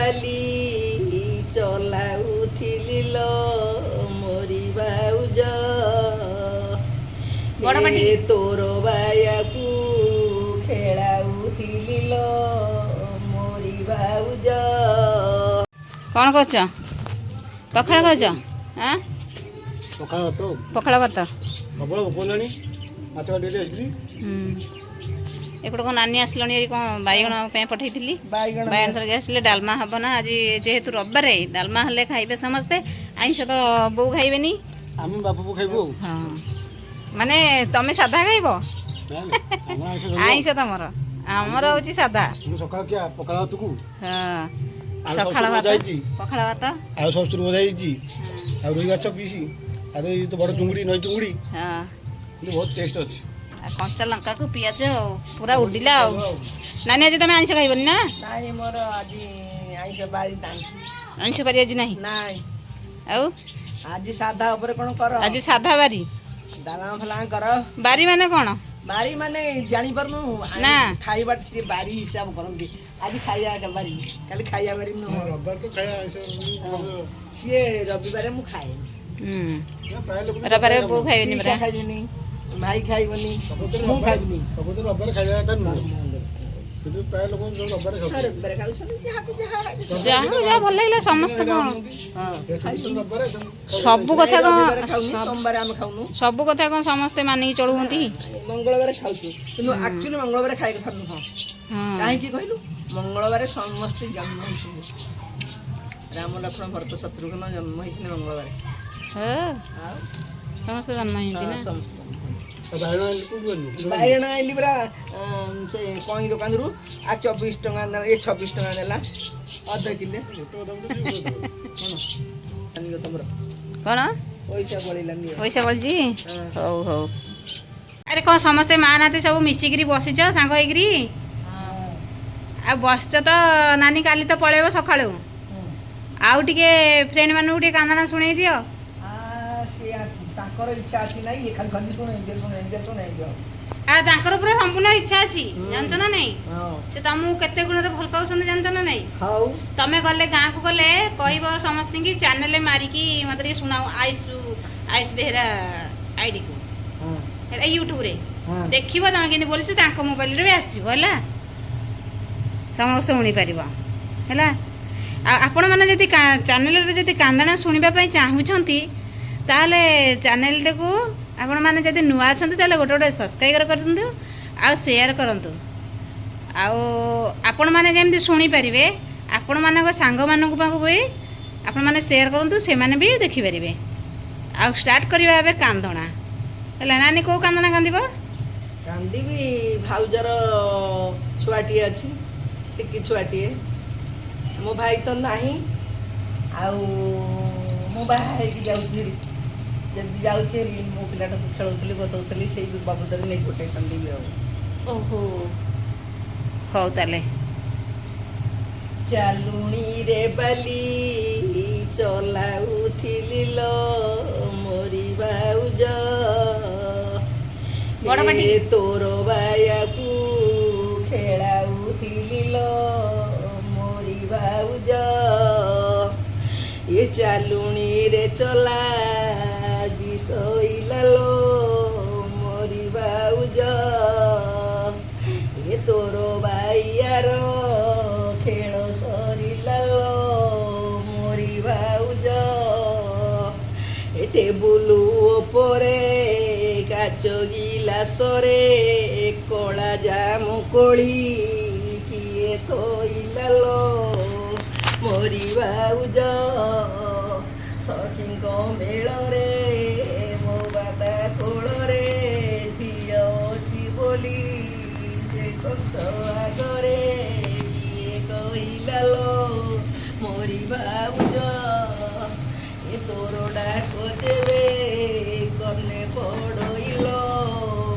ବାଲି ଚଲାଉଥିଲି ଲୋ ମୋରି ଭାଉଜ ତୋର ବାୟାକୁ ଖେଳାଉଥିଲି ଲୋ ମୋରି ଭାଉଜ। କ'ଣ କରୁଛ? ପଖାଳ ଖାଉଛ? ଆଁ ପଖାଳ ଭାତ। ଏପଟେ କ'ଣ ନାନୀ ଆସିଲଣି କ'ଣ ବାଇଗଣ ପାଇଁ ପଠେଇଥିଲି, ବାଇଗଣ ଧରିକି ଆସିଲେ। ଡାଲମା ହବ ନା ଆଜି, ଯେହେତୁ ରବିବାର ଡାଲମା ହେଲେ ଖାଇବେ ସମସ୍ତେ। ଆଇଁଷ ତ ବୋଉ ଖାଇବେନି, ଆମେ ବାପା ଖାଇବୁ। ହଁ ମାନେ ତମେ ସାଧା ଖାଇବ, ଆଇଁଷ ତମର, ଆମର ହଉଛି ସାଧା। ପଖାଳ ଭାତକୁ ସକାଳ ଭାତ, ପଖାଳ ଭାତ, ଆଉ ଶ୍ୱଶୁର ଭଜା ହେଇଛି, ଆଉ ରୋହି ମାଛ ପିସି, ଆଉ ଏଇ ତ ବଡ଼ ଚୁଙ୍ଗୁଡ଼ି, ନଈ ଚୁଙ୍ଗୁଡ଼ି, ବହୁତ ଟେଷ୍ଟ ଅଛି। କଞ୍ଚା ଲଙ୍କାକୁ ପିଆଜ ପୁରା ଉଡ଼ିଲା ଆଉ। ନାନୀ ଆଜି ତମେ ଆଇଁଷ ଖାଇବନି ନା? ନାଇଁ ମୋର ଆଜି ଆଇଁଷ ବାରି ନାହିଁ। ଆଇଁଷ ବାରି ଆଜି ନାହିଁ? ନାଇଁ। ଆଉ ଆଜି ସାଧା ଉପରେ କ'ଣ କର? ଆଜି ସାଧା ବାରି। ଡାଲମା ଫାଲମା କର। ବାରି ମାନେ କ'ଣ? ବାରି ମାନେ ଜାଣିପାରୁନୁ ନା, ଖାଇବା ସିଏ ବାରି ହିସାବ କରନ୍ତି। ଆଜି ଖାଇବା ବାରି, କାଲି ଖାଇବା ବାରି ନୁହଁ। ସିଏ ରବିବାରେ ମୁଁ ଖାଏନି। ରବିବାରେ ବୋଉ ଖାଇବେନି, ଖାଇବେନି, ଭାଇ ଖାଇବନି, ମୁଁ ଖାଇବିନି। ରବିବାରେ ଖାଉଛନ୍ତି, ଯାହା ଭଲ ଲାଗିଲା ସମସ୍ତେ। ସବୁ କଥା କ'ଣ ସୋମବାର ଆମେ ଖାଉନୁ, ସବୁ କଥା କ'ଣ ସମସ୍ତେ ମାନିକି ଚଳୁଛନ୍ତି? ମଙ୍ଗଳବାର ଖାଉଛୁ, କିନ୍ତୁ ଆକ୍ଚୁଆଲି ମଙ୍ଗଳବାର ଖାଇବା କଥା ନୁହଁ। କାହିଁକି କହିଲୁ? ମଙ୍ଗଳବାର ସମସ୍ତେ ଜନ୍ମ ହେଇଛନ୍ତି। ରାମ ଲକ୍ଷ୍ମଣ ଭରତ ଶତ୍ରୁଘ୍ନ ଜନ୍ମ ହେଇଛନ୍ତି ମଙ୍ଗଳବାର। ସମସ୍ତେ ଜନ୍ମ ହେଇଛନ୍ତି ନା? ସମସ୍ତେ। ବାଇଗଣ ଆଇଲି ପରା ସେ କଇଁ ଦୋକାନରୁ, ଆଉ 24 ଟଙ୍କା, ଏ 26 ଟଙ୍କା ନେଲା ଅଧ କିଲେ। ତମର କ'ଣ ପଇସା ବଳିଲାନି? ପଇସା ବଳିଛି? ହଉ ହଉ। ଆରେ କ'ଣ ସମସ୍ତେ ମା ନାତି ସବୁ ମିଶିକିରି ବସିଛ ସାଙ୍ଗ ହେଇକିରି? ଆଉ ବସିଛ ତ ନାନୀ, କାଲି ତ ପଳେଇବ ସକାଳୁ। ଆଉ ଟିକେ ଫ୍ରେଣ୍ଡ ମାନଙ୍କୁ ଟିକେ କାନ୍ଦଣା ଶୁଣେଇ ଦିଅ। ତାଙ୍କର ଇଚ୍ଛା ଅଛି ନାଇଁ, ଖାଲି ଖାଲି ଶୁଣେଇ ଦିଅ। ଆଉ ତାଙ୍କର ପୁରା ସମ୍ପୂର୍ଣ୍ଣ ଇଚ୍ଛା ଅଛି, ଜାଣିଛ ନା ନାଇଁ? ସେ ତମକୁ କେତେ ଗୁଣରେ ଭଲ ପାଉଛନ୍ତି, ଜାଣିଛ ନା ନାଇଁ? ହଉ, ତମେ ଗଲେ ଗାଁକୁ ଗଲେ କହିବ ସମସ୍ତଙ୍କୁ, ଚ୍ୟାନେଲରେ ମାରିକି ମତେ ଟିକେ ଶୁଣାଉ, ଆୟୁଷ ବେହେରା ଆଇଡିକୁ, ୟୁଟ୍ୟୁବରେ ଦେଖିବ। ତମେ କେମିତି ବୋଲୁଛ ତାଙ୍କ ମୋବାଇଲରେ ବି ଆସିବ ହେଲା, ସମସ୍ତେ ଶୁଣିପାରିବ ହେଲା। ଆଉ ଆପଣମାନେ ଯଦି ଚ୍ୟାନେଲରେ ଯଦି କାନ୍ଦଣା ଶୁଣିବା ପାଇଁ ଚାହୁଁଛନ୍ତି, ତାହେଲେ ଚ୍ୟାନେଲଟାକୁ ଆପଣମାନେ ଯଦି ନୂଆ ଅଛନ୍ତି ତାହେଲେ ଗୋଟେ ସବସ୍କ୍ରାଇବ୍ କରିଦିଅନ୍ତୁ, ଆଉ ସେୟାର କରନ୍ତୁ। ଆଉ ଆପଣମାନେ ଯେମିତି ଶୁଣିପାରିବେ, ଆପଣମାନଙ୍କ ସାଙ୍ଗମାନଙ୍କ ପାଖକୁ ବି ଆପଣମାନେ ସେୟାର କରନ୍ତୁ, ସେମାନେ ବି ଦେଖିପାରିବେ। ଆଉ ଷ୍ଟାର୍ଟ କରିବା ଏବେ କାନ୍ଦଣା ହେଲା। ନାନୀ କେଉଁ କାନ୍ଦଣା କାନ୍ଦିବ? କାନ୍ଦିବି, ଭାଉଜର ଛୁଆଟିଏ ଅଛି, ଟିକି ଛୁଆଟିଏ। ମୋ ଭାଇ ତ ନାହିଁ, ଆଉ ମୁଁ ବାହା ହେଇକି ଯାଉଛି, ଯଦି ଯାଉଛି ମୋ ପିଲାଟାକୁ ଖେଳଉଥିଲି, ବସଉଥିଲି, ସେଇ ବାବଦରେ ନେଇ ଗୋଟେ କାନ୍ଦିବି ଆଉ। ଓହୋ, ହଉ ତାହେଲେ। ଚାଲୁଣି ରେ ବାଲି ଚଲାଉଥିଲି ଲୋ ମୋରି ଭାଉଜ ତୋର ବାୟାକୁ ଖେଳାଉଥିଲି ଲୋ ମୋରି ଭାଉଜ। ଏ ଚାଲୁଣିରେ ଚଲା ଆଜି ଶୋଇଲା ଲୋ ମୋରି ଭାଉଜ। ଏ ତୋର ବାଇୟାର ଖେଳ ସରିଲା ଲୋ ମୋରି ଭାଉଜ। ଏ ଟେବୁଲ ଉପରେ କାଚ ଗିଲାସରେ କଳା ଜାମୁ କୋଳି କିଏ ଥୋଇଲା ଲୋ ମୋରି ଭାଉଜ। ସଖୀଙ୍କ ମେଳରେ ମୋ ବାବା କୋଳରେ ଝିଅ ଅଛି ବୋଲି ସେ କଂସ ଆଗରେ କିଏ କହିଲା ଲୋ ମୋରି ଭାଉଜ। ଏ ତୋର ଡାକ ଯେବେ କନେ ପଡ଼ଇଲୋ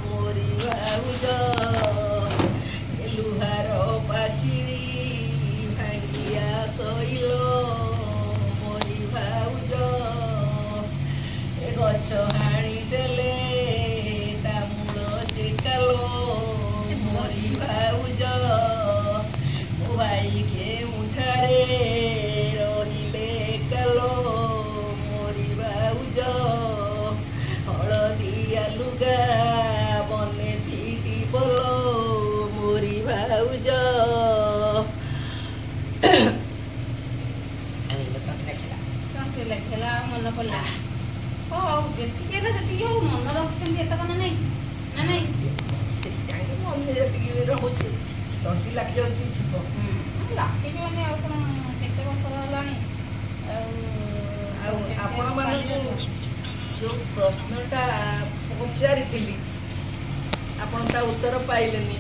ମୋରି ଭାଉଜ। ଏ ଲୁହାର ପାଚିରି ଭାଙ୍ଗିଆ ଶୋଇଲୋ ମୋରି ଭାଉଜ। ଏ ଗଛ ହାଣି ଦେଲେ ତା ମୂଳ ଚେକାଲୋ ମୋରି ଭାଉଜ। ମୋ ଭାଇ କେଉଁଠାରେ ସେ ଲେଖିଲା ଆଉ ମନେ ପଡ଼ିଲା ହଉ ଯେତିକି ହେଲା ସେତିକି ହଉ ମନେ ରଖିଛନ୍ତି ଏତେ କ'ଣ ନାଇଁ ନା ନାଇଁ ସେଥିପାଇଁ ମନେ ଯେତିକି ବି ରହୁଛି ତଣ୍ଟି ଲାଗି ଯାଉଛି ଛିପ। ଲାଗିଯିବନି ଆଉ କ'ଣ କେତେ ବର୍ଷର ହେଲାଣି ଆଉ ଆପଣମାନଙ୍କୁ ଯେଉଁ ପ୍ରଶ୍ନଟା ପଚାରିଥିଲି ଆପଣ ତା ଉତ୍ତର ପାଇଲେନି,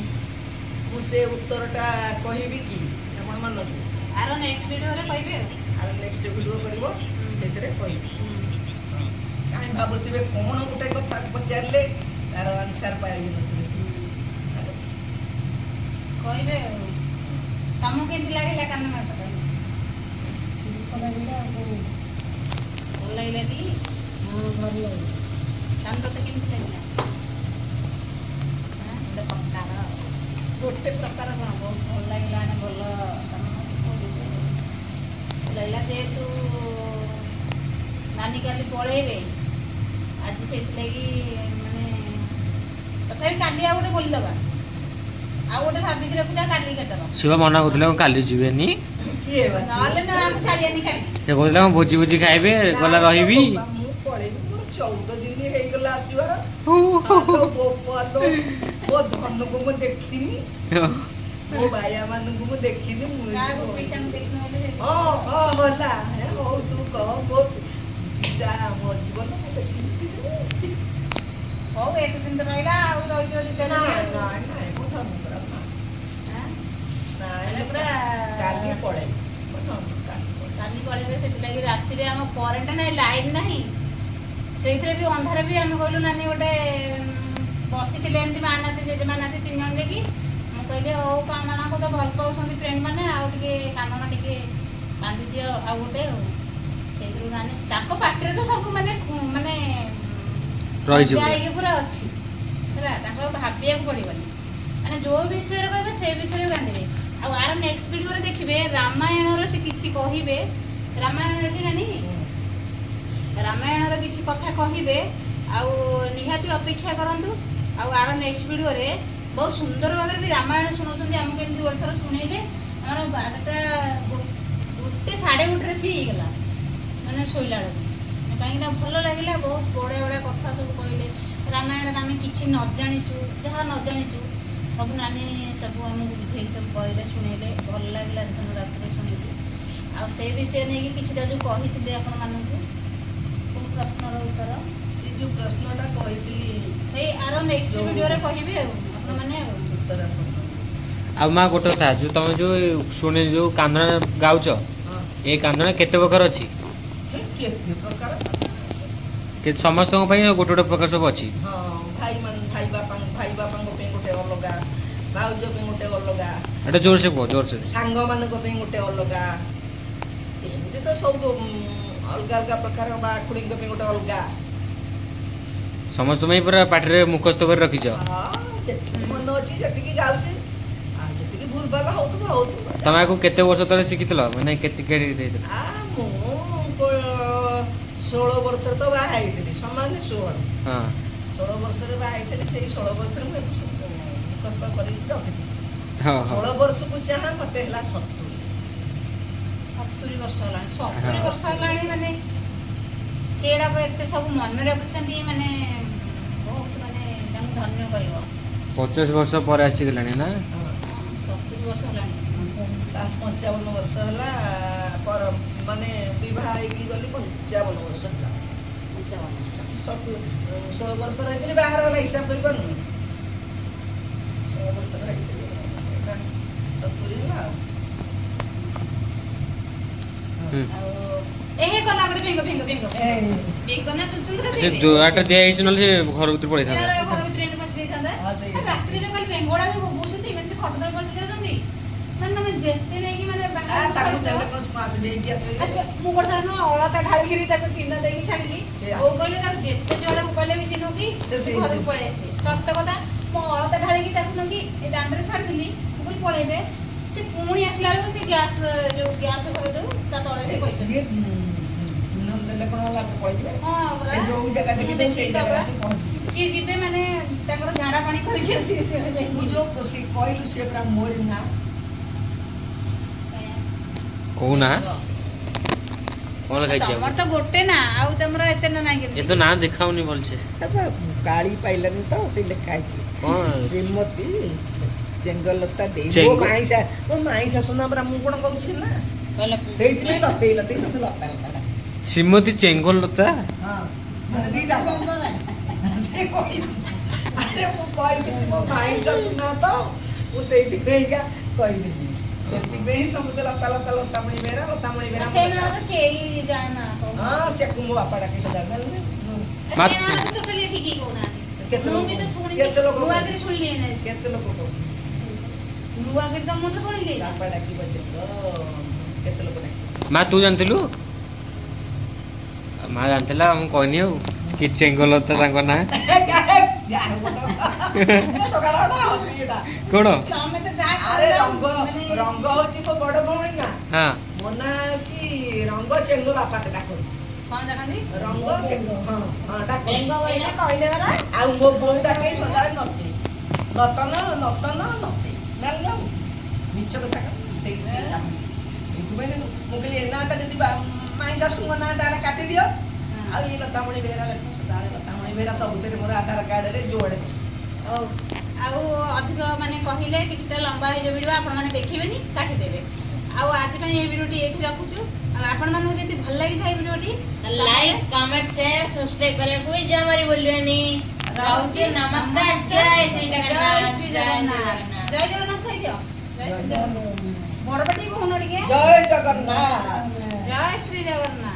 ମୁଁ ସେ ଉତ୍ତରଟା କହିବି କି ଆପଣମାନଙ୍କୁ? ଆର ନେକ୍ସଟ ଭିଡ଼ିଓରେ କହିବେ ଆଉ ନେକ୍ସଟ ଭିଡ଼ିଓ କରିବ ସେଥିରେ କହିବି। କାହିଁ ଭାବୁଥିବେ କ'ଣ ଗୋଟେ କଥା ପଚାରିଲେ ତାର ଆନ୍ସର ପାଇନଥିବେ। କହିବେ ଆଉ ତମକୁ କେମିତି ଲାଗିଲା କାନ ନାଟକ? ଭଲ ଲାଗିଲାନି? କାନ ତତେ କେମିତି ଲାଗିଲା? ଗୋଟେ ପ୍ରକାର କ'ଣ ବହୁତ ଭଲ ଲାଗିଲା ମାନେ ଭଲ ଲାଗିଲା ଯେହେତୁ ନାନୀ କାଲି ପଳେଇବେ ଆଜି ସେଇଥିଲାଗି ମାନେ ତଥାପି କାଲି ଆଉ ଗୋଟେ ବୋଲିଦେବା ଆଉ ଗୋଟେ ଭାବିକି ରଖିଲା କାଲି କେତେଟା ଶିବ ମନା କରୁଥିଲେ କଣ କାଲି ଯିବେନି କିଏ ବା? ନହେଲେ ନା ଆମେ ଛାଡ଼ିବାନି କାଲି ସେ କହୁଥିଲେ କଣ ଭୋଜି ଭୋଜି ଖାଇବେ ଗଲା ରହିବି ମୁଁ ପଳେଇବି, ମୋର 14 ଦିନ ହେଇଗଲା ଆସିବାର। ମୋ ଧନକୁ ମୁଁ ଦେଖିନି, ମୋ ଭାଇଆ ମାନଙ୍କୁ ମୁଁ ଦେଖିନି। କାହାକୁ ପଇସା ମୁଁ ଦେଖିନ ବୋଲେ ହଁ ହେଲା ହଉ ତୁ କହ ମୋ ପିସା ମୋ ଜୀବନ ମୁଁ ଦେଖିନି। ହଉ ଏକ ଦିନ ତ ରହିଲା ଆଉ ରହିଯିବ ଦି ଚାରି ଦିନ। ନାଇଁ ମୋ ଧନଙ୍କର ଆଁ? ନାଇଁ ପୁରା କାଲି ପଳେଇବି। କାଲି ପଳେଇବେ ସେଥିଲାଗି ରାତିରେ ଆମ କରେଣ୍ଟ ନାହିଁ ଲାଇନ୍ ନାହିଁ ସେଇଥିରେ ବି ଅନ୍ଧାରେ ବି ଆମେ କହିଲୁ ନାନୀ ଗୋଟେ ବସିଥିଲେ ଏମିତି ମା ନାତି ଜେଜେମା ନାତି 3 ଜଣ ଯାଇକି ମୁଁ କହିଲି ହଉ କାନ୍ଦଣାକୁ ତ ଭଲ ପାଉଛନ୍ତି ଫ୍ରେଣ୍ଡ ମାନେ ଆଉ ଟିକେ କାନ୍ଦଣା ଟିକେ କାନ୍ଦି ଦିଅ ଆଉ ଗୋଟେ ଆଉ ସେଇଥିରୁ ଗାନେ ତାଙ୍କ ପାଟିରେ ତ ସବୁ ମାନେ ମାନେ ରହିଯିବ ଯାଇକି ପୁରା ଅଛି ହେଲା ତାଙ୍କୁ ଆଉ ଭାବିବାକୁ ପଡ଼ିବନି ମାନେ ଯୋଉ ବିଷୟରେ କହିବେ ସେ ବିଷୟରେ କାନ୍ଦିବେ। ଆଉ ଆର ନେକ୍ସଟ ଭିଡ଼ିଓରେ ଦେଖିବେ ରାମାୟଣର ସେ କିଛି କହିବେ ରାମାୟଣଟି ନାନୀ ରାମାୟଣର କିଛି କଥା କହିବେ ଆଉ ନିହାତି ଅପେକ୍ଷା କରନ୍ତୁ। ଆଉ ଆର ନେକ୍ସଟ ଭିଡ଼ିଓରେ ବହୁତ ସୁନ୍ଦର ଭାବରେ ବି ରାମାୟଣ ଶୁଣାଉଛନ୍ତି ଆମକୁ ଏମିତି ଗୋଟେ ଥର ଶୁଣେଇଲେ ଆମର 12ଟା 1 ସାଢ଼େ 1ରେ ହେଇଗଲା ମାନେ ଶୋଇଲା ବେଳକୁ କାହିଁକିନା ଭଲ ଲାଗିଲା ବହୁତ ବଢ଼ିଆ ବଢ଼ିଆ କଥା ସବୁ କହିଲେ ରାମାୟଣରେ ଆମେ କିଛି ନ ଜାଣିଛୁ ଯାହା ନ ଜାଣିଛୁ ସବୁ ନାନୀ ସବୁ ଆମକୁ ବୁଝେଇକି ସବୁ କହିଲେ ଶୁଣେଇଲେ ଭଲ ଲାଗିଲା ସେଦିନ ରାତିରେ ଶୁଣିଲି। ଆଉ ସେଇ ବିଷୟ ନେଇକି କିଛିଟା ଯେଉଁ କହିଥିଲେ ଆପଣମାନଙ୍କୁ ସବୁ ପ୍ରଶ୍ନର ଉତ୍ତର ସେ ଯେଉଁ ପ୍ରଶ୍ନଟା କହିଥିଲି ସେଇ ଆର ନେକ୍ସଟ ଭିଡ଼ିଓରେ କହିବେ ଆଉ ଆପଣମାନେ ଆଉ ଉତ୍ତର ଆଉ ମା ଗୋଟେ କଥା ଯୋଉ ତମେ ଯୋଉ ଶୁଣି ଯୋଉ କାନ୍ଦଣା ଗାଉଛ ଏ କାନ୍ଦଣା କେତେ ପ୍ରକାର ଅଛି? କେତେ ପ୍ରକାର ସମସ୍ତଙ୍କ ପାଇଁ ଗୋଟେ ଗୋଟେ ପ୍ରକାର ସବୁ ଅଛି? ହଁ ଭାଇ ବାପାଙ୍କ ପାଇଁ ଗୋଟେ ଅଲଗା, ଭାଉଜ ପାଇଁ ଗୋଟେ ଅଲଗା, ଏଟା ଜୋରସେ କୁହ ଜୋରସେ। ସାଙ୍ଗମାନଙ୍କ ପାଇଁ ଗୋଟେ ଅଲଗା, ଏମିତି ତ ସବୁ ଅଲଗା ଅଲଗା ପ୍ରକାର ବା ଖୁଡ଼ିଙ୍କ ପାଇଁ ଗୋଟେ ଅଲଗା। ସମସ୍ତ ପାଇଁ ପୁରା ପାଟିରେ ମୁଖସ୍ଥ କରି ରଖିଛ? ଯେତିକି ମନ ଅଛି ସେତିକି ଗାଉଛି ଆଉ ଯେତିକି ଭୁଲ ଭାଲ ହଉଥିବ। ତମେ ଆକୁ କେତେ ବର୍ଷ ତଳେ ଶିଖିଥିଲ ମାନେ କେତେ ମୁଁ 16 ବର୍ଷରେ ତ ବାହା ହେଇଥିଲି ସମାନ 16 ବର୍ଷରେ ବାହା ହେଇଥିଲି। ସେଇ 16 ବର୍ଷରେ ମୁଁ ମୁଖସ୍ଥ କରିକି ରଖିଥିଲି। 16 ବର୍ଷକୁ ଯାହା ମତେ ହେଲା 70 ବର୍ଷ ହେଲାଣି। 70 ବର୍ଷ ହେଲାଣି ମାନେ ସେଗୁଡ଼ାକ ଏତେ ସବୁ ମନେ ରଖିଛନ୍ତି ମାନେ ବହୁତ ମାନେ ତାଙ୍କୁ ଧନ୍ୟ କହିବ। 50 ବର୍ଷ ପରେ ଆସିଗଲାଣି ନା? 70 ବର୍ଷ ହେଲାଣି। 55 ବର୍ଷ ହେଲା ମାନେ ବିବାହ ହେଇକି ଗଲି 55 ବର୍ଷ ହେଲା। 16 ବର୍ଷ ରହିଥିଲି ବାହାର ହେଲା ହିସାବ କରିପାରୁନି। 16 ବର୍ଷ ରହିଥିଲି 70 ହେଲା ଆଉ ଏ ଗଲା ପରେ ଭେଙ୍ଗ ନା ଚୁଚୁଣ୍ଡା ସେ ଦୁଆଟା ଦିଆ ହେଇଛି ନହେଲେ ସେ ଘର ଭିତରେ ପଳେଇଥାନ୍ତା। ଘର ଭିତରେ ଏମିତି ପଶି ଯାଇଥାନ୍ତା। ରାତିରେ ଯୋଉ ଖାଲି ବେଙ୍ଗଡ଼ା ଯୋଉ ବୋବୁଛନ୍ତି ମାନେ ସେ ଖଟ ତଳେ ପଶି ଯାଉଛନ୍ତି ମାନେ ତମେ ଯେତେ ନେଇକି ମାନେ ମୁଁ ଗୋଟେ ଥର ଅଳତା ଢାଳିକିରି ତାକୁ ଚିହ୍ନ ଦେଇକି ଛାଡ଼ିଲି। ବୋଉ କହିଲେ ତାକୁ ଯେତେ ଜୋରରେ ଉପାଲେ ବି ଚିହ୍ନ କି ଘରକୁ ପଳେଇ ଆସିବେ। ସତ କଥା ମୁଁ ଅଳତା ଢାଳିକି ତାକୁ ନେଇକି ଏ ଦାଣ୍ଡରେ ଛାଡ଼ିଦେଲି। ମୁଁ କହିଲି ପଳେଇବେ। ସେ ପୁଣି ଆସିଲା ବେଳକୁ ସେ ଗ୍ୟାସ୍ ଘର ଯୋଉ ତା ତଳେ ସେ କହିଥିଲେ ସିଏ ଯିବେ ମାନେ ତାଙ୍କର ଝାଡ଼ା ପାଣି କରିକି ଆସିବେ। କହିଲୁ ସେ ପୁରା ମୋରି ନା କହୁନା କ'ଣ ଲେଖା ତମର ହେଇଛି ତ ଗୋଟେ ନା ଆଉ ତମର ଏତେ ନା ନାହିଁ ଏ କେମିତି? ତ ନାଁ ଦେଖାଉନି ଭଲସେ ଗାଳି ପାଇଲାନି ତ ସେ ଲେଖା ହେଇଛି କ'ଣ ଶ୍ରୀମତୀ ଚେଙ୍ଗଲତା ଦେଇ ଚେଙ୍ଗ- ମୋ ମାଇଁ ଶାଶୁ ନା ପରା ମୁଁ କ'ଣ କହୁଛି ନା ସେଇଥିପାଇଁ ଲତେଇ ଲତେଇ ତତେ ଲତା ଲତା ଶ୍ରୀମତୀ ଚେଙ୍ଗଲତା ହଁ ମାନେ ଦିଟା ସେ କହିଲି ଆରେ ମୁଁ କହିଲି ମୋ ମାଇଁ ଶାଶୁ ନା ତ ମୁଁ ସେଇଥିପାଇଁକା କହିଲି ସେଥିପାଇଁ ସମସ୍ତେ ଲତା ଲତା ଲତାମଣି ବେହେରା ସେଇମାନେ ତ କେହି ଜାଣିନା ହଁ ସେ ମୋ ବାପା ଡାକି ସେ ଜାଣିଲେ ସେଇମାନେ ତ ଟୋଟାଲି ଠିକ୍ କହୁନାହାନ୍ତି। କେତେ ମୁଁ ଲୋକ ବି ତ ଶୁଣିଲି କେତେ ଲୋକ ନୂଆଗିରି ଶୁଣିଲି ଏଇନେ। କେତେ ଲୋକ କହୁଛନ୍ତି ନୂଆଗିରି ତ ମୁଁ ତ ଶୁଣିଲି ଏଇଟା। ବାପା ଡାକିବ କେତେ ଲୋକ ଡାକିବ ମା ତୁ ଜାଣିଥିଲୁ ମା ଜାଣିଥିଲା ମୁଁ କହିନି ଆଉ କି ଚେଙ୍ଗଲତା ତାଙ୍କ ନାଁ କ'ଣ ତମେ ତ ଯାହା ଆରେ କହିଲ, ରଙ୍ଗ ମାନେ- ରଙ୍ଗ ହଉଛି ମୋ ବଡ ଭଉଣୀ ନା ହଁ ମୋ ନାଁ ହଉଛି ରଙ୍ଗ ଚେଙ୍ଗ ବାପା ଡାକନ୍ତି କ'ଣ ଦେଖନ୍ତି? ରଙ୍ଗ ଚେଙ୍ଗ ହଁ ହଁ ଡାକନ୍ତି ବେଙ୍ଗ କହିଲେ କହିଲେ ଗଲା। ଆଉ ମୋ ବୋଉ ଡାକେ ସଦାବେଳେ ନତେ ନତନ ନତନ ନତେ ଜାଣିଲ ମିଛ କଥା ସେଇଥିପାଇଁ ମୁଁ କହିଲି ଏ ନାଁଟା ଯଦି ମାଇଁ ଶାଶୁଙ୍କ ନାଁଟା ହେଲେ କାଟିଦିଅ ଆଉ ଏଇ ଲତାମଣି ବେହେରା ଲେଖ ସଦାବେଳେ ଲତାମଣି ବେହେରା ସବୁଥିରେ ମୋର ଆଧାର କାର୍ଡରେ ଯୋଡ଼େ ହଉ ଆଉ ଅଧିକ ମାନେ କହିଲେ କିଛିଟା ଲମ୍ବା ହେଇଯିବ ଭିଡ଼ିଓ ଆପଣମାନେ ଦେଖିବେନି କାଟିଦେବେ। ଆଉ ଆଜି ପାଇଁ এই ଭିଡ଼ିଓଟି ଏଇଠି ରଖୁଛୁ। ଆଉ ଆପଣମାନଙ୍କୁ ଯଦି ଭଲ ଲାଗିଥାଏ ଭିଡ଼ିଓଟି ଲାଇକ୍ କମେଣ୍ଟ ସେୟାର ସବସ୍କ୍ରାଇବ କରିବାକୁ ବି ଜମାରି ଭୁଲିବେନି। ରହୁଛି ନମସ୍କାର ଜୟ ଶ୍ରୀ ଜଗନ୍ନାଥ ଜୟ ଶ୍ରୀ ଜଗନ୍ନାଥ। ଜୟ ଜଗନ୍ନାଥ କହିଦିଅ। ଜୟ ଶ୍ରୀ ଜଗନ୍ନାଥ। ବଡ଼ପାଟି କହୁନ ଟିକେ। ଜୟ ଜଗନ୍ନାଥ ଜୟ ଶ୍ରୀ ଜଗନ୍ନାଥ।